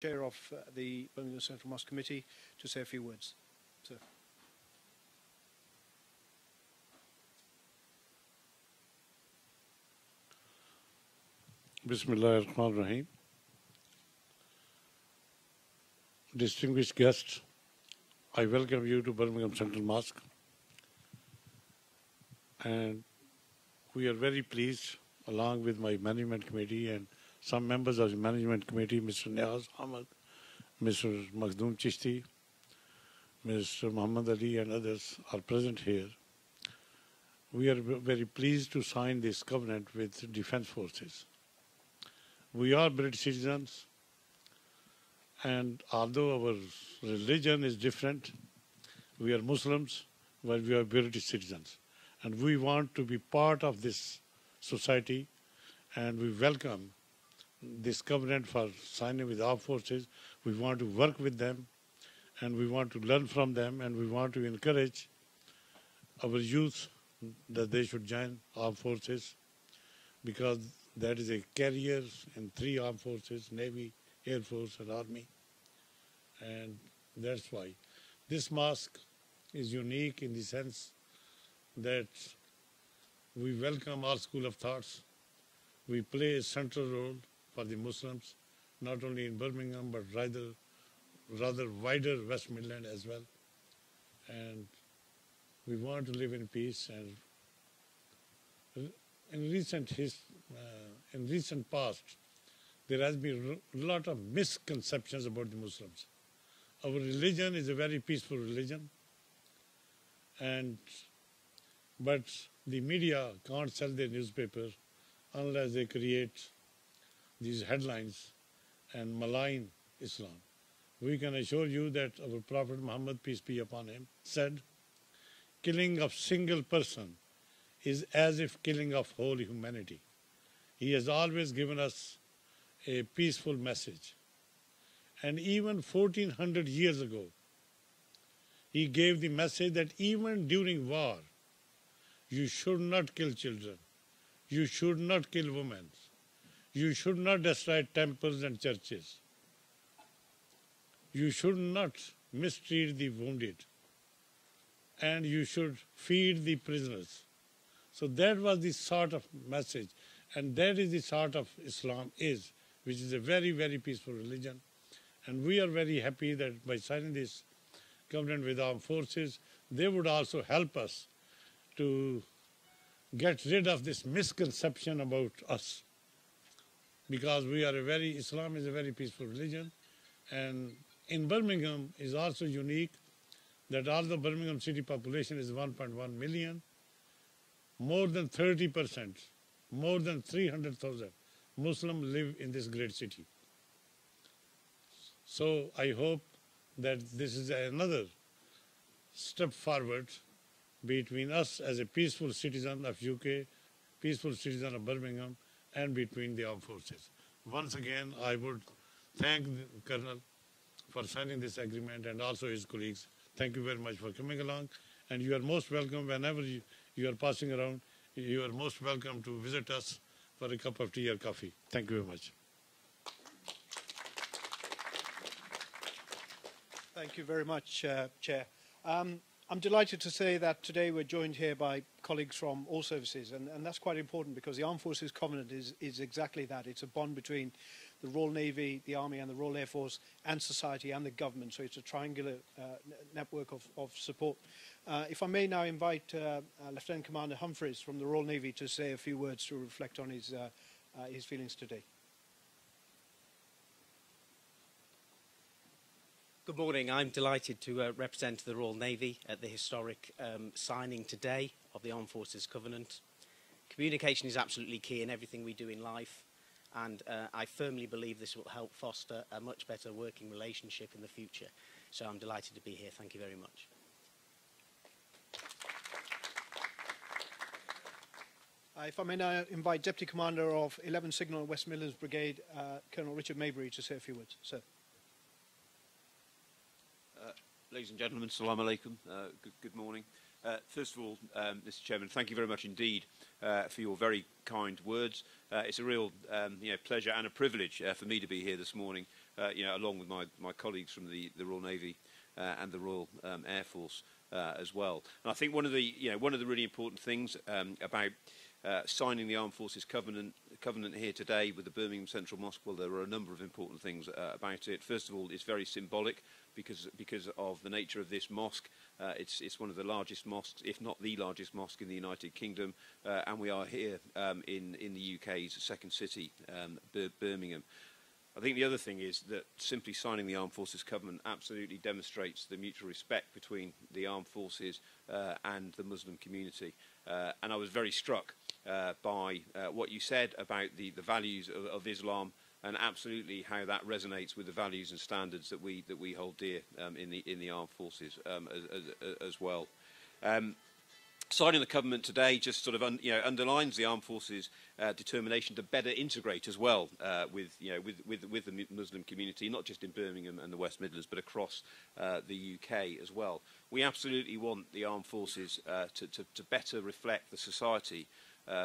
Chair of the Birmingham Central Mosque Committee, to say a few words. Sir. Bismillah ar-Rahman ar-Rahim. Distinguished guests, I welcome you to Birmingham Central Mosque. And we are very pleased, along with my management committee and some members of the management committee, Mr. Niaz Ahmed, Mr. Makhdoom Chishti, Mr. Muhammad Ali and others are present here. We are very pleased to sign this covenant with Defence Forces. We are British citizens, and although our religion is different, we are Muslims, but we are British citizens. And we want to be part of this society, and we welcome this covenant for signing with our forces. We want to work with them, and we want to learn from them, and we want to encourage our youth that they should join our forces, because that is a carrier in 3 armed forces: Navy, Air Force and Army. And that's why this mosque is unique in the sense that we welcome our school of thoughts. We play a central role for the Muslims, not only in Birmingham, but rather wider West Midland as well. And we want to live in peace. And in recent past, there has been a lot of misconceptions about the Muslims. Our religion is a very peaceful religion, but the media can't sell their newspaper unless they create these headlines and malign Islam. We can assure you that our Prophet Muhammad, peace be upon him, said, killing of single person is as if killing of whole humanity. He has always given us a peaceful message. And even 1400 years ago, he gave the message that even during war, you should not kill children, you should not kill women, you should not destroy temples and churches, you should not mistreat the wounded, and you should feed the prisoners. So that was the sort of message, and that is the sort of Islam is, which is a very, very peaceful religion. And we are very happy that by signing this covenant with armed forces, they would also help us to get rid of this misconception about us. Because Islam is a very peaceful religion. And in Birmingham is also unique that although Birmingham city population is 1.1 million, more than 30%, more than 300,000 Muslims live in this great city. So I hope that this is another step forward between us as a peaceful citizen of UK, peaceful citizen of Birmingham, and between the armed forces. Once again, I would thank the Colonel for signing this agreement and also his colleagues. Thank you very much for coming along, and you are most welcome whenever you are passing around. You are most welcome to visit us for a cup of tea or coffee. Thank you very much. Thank you very much, Chair. I'm delighted to say that today we're joined here by colleagues from all services, and that's quite important because the Armed Forces Covenant is exactly that. It's a bond between the Royal Navy, the Army and the Royal Air Force and society and the government, so it's a triangular network of support. If I may now invite Lieutenant Commander Humphreys from the Royal Navy to say a few words to reflect on his feelings today. Good morning. I'm delighted to represent the Royal Navy at the historic signing today of the Armed Forces Covenant. Communication is absolutely key in everything we do in life, and I firmly believe this will help foster a much better working relationship in the future. So I'm delighted to be here. Thank you very much. If I may now invite Deputy Commander of 11 Signal West Midlands Brigade, Colonel Richard Mabry, to say a few words. Sir. Ladies and gentlemen, Assalamu alaikum. Good morning. First of all, Mr. Chairman, thank you very much indeed for your very kind words. It's a real pleasure and a privilege for me to be here this morning along with my colleagues from the Royal Navy and the Royal Air Force as well. And I think one of the really important things about signing the Armed Forces Covenant here today with the Birmingham Central Mosque, well, there are a number of important things about it. First of all, it's very symbolic because of the nature of this mosque. It's one of the largest mosques, if not the largest mosque in the United Kingdom, and we are here in the UK's second city, Birmingham. I think the other thing is that simply signing the Armed Forces Covenant absolutely demonstrates the mutual respect between the armed forces and the Muslim community. And I was very struck by what you said about the values of Islam, and absolutely how that resonates with the values and standards that we hold dear in the armed forces as well. Signing the covenant today just sort of underlines the armed forces' determination to better integrate as well with the Muslim community, not just in Birmingham and the West Midlands, but across the UK as well. We absolutely want the armed forces to better reflect the society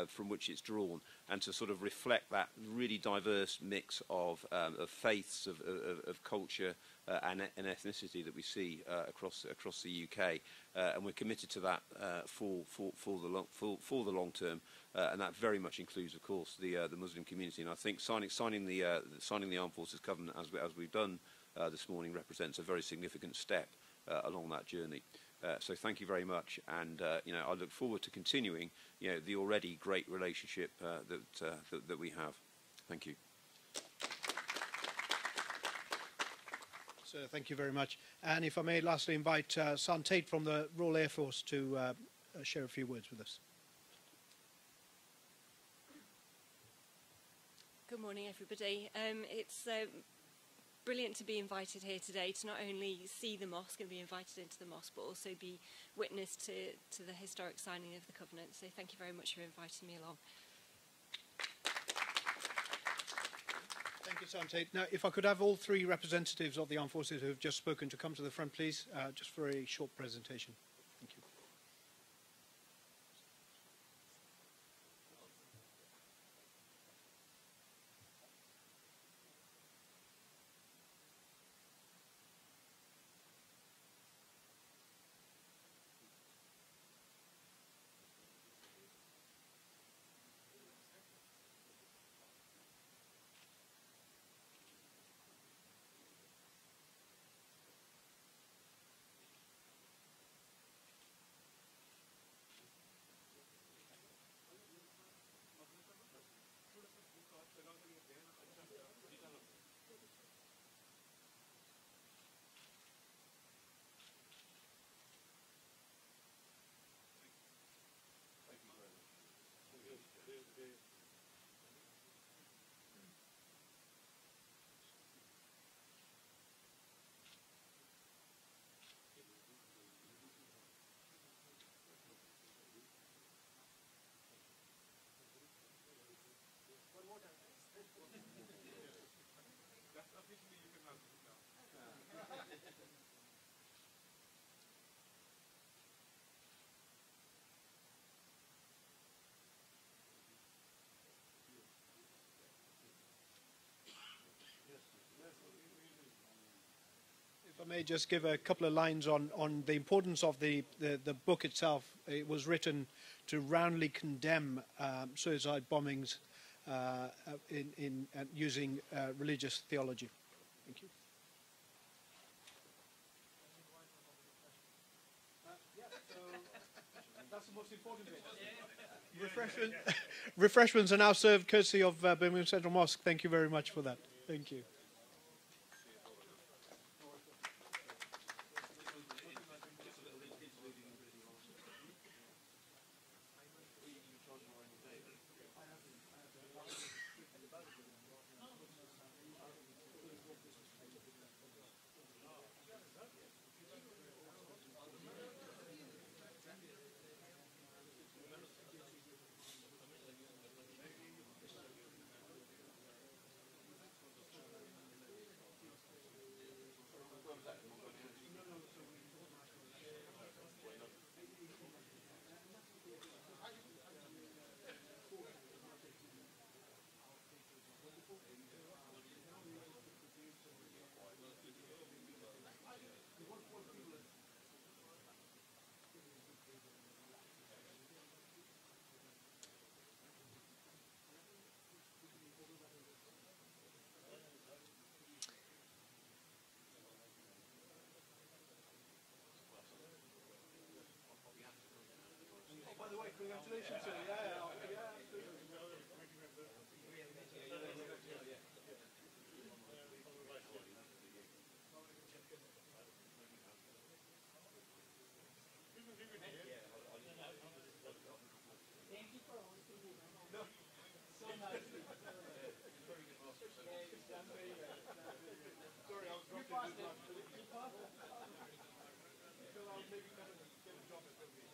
from which it's drawn, and to sort of reflect that really diverse mix of faiths, of culture and ethnicity that we see across the UK, and we're committed to that for the long term, and that very much includes, of course, the Muslim community. And I think signing the Armed Forces Covenant as we've done this morning represents a very significant step along that journey. So thank you very much, and I look forward to continuing the already great relationship that we have. Thank you. So thank you very much. And if I may lastly invite San Tate from the Royal Air Force to share a few words with us. Good morning, everybody. It's brilliant to be invited here today to not only see the mosque and be invited into the mosque, but also be witness to the historic signing of the covenant. So thank you very much for inviting me along. Thank you, Sam Tate. Now, if I could have all three representatives of the armed forces who have just spoken to come to the front, please, just for a short presentation. Thank you. If I may just give a couple of lines on the importance of the book itself. It was written to roundly condemn suicide bombings using religious theology. Thank you. That's the most important bit. Refreshments are now served courtesy of Birmingham Central Mosque. Thank you very much for that. Thank you. congratulations, sir. Yeah, absolutely. Sorry, I was dropping this one. You passed it. So I'll maybe come and get a job at Birmingham.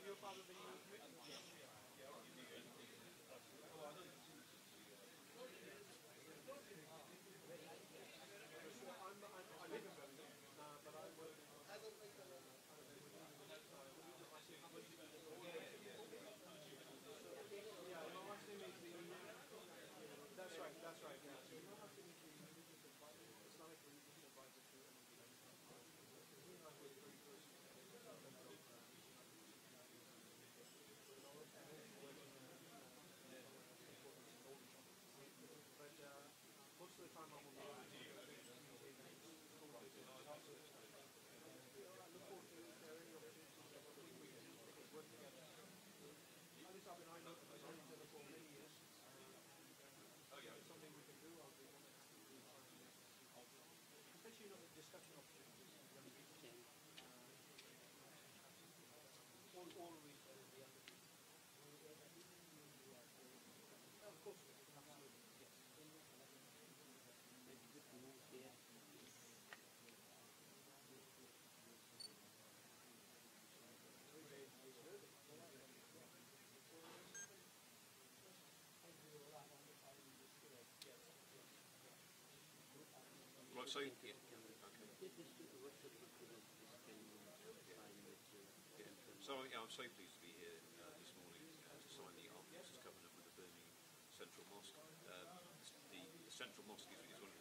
You're part of the new committee? I live in Birmingham, but I work in That's right, that's right. Yeah. So Islamic religious advisor to but most of the time I'm on the road. I look forward to if there are any opportunities that we can work together. At least I know each other for many years. If it's something we can do, I'll be more than happy to try and especially the discussion opportunities when we can all of these the other people. Of course, absolutely, yes. Right, so So yeah, I'm so pleased to be here this morning to sign the Armed Forces Covenant with the Birmingham Central Mosque. The Central Mosque is one of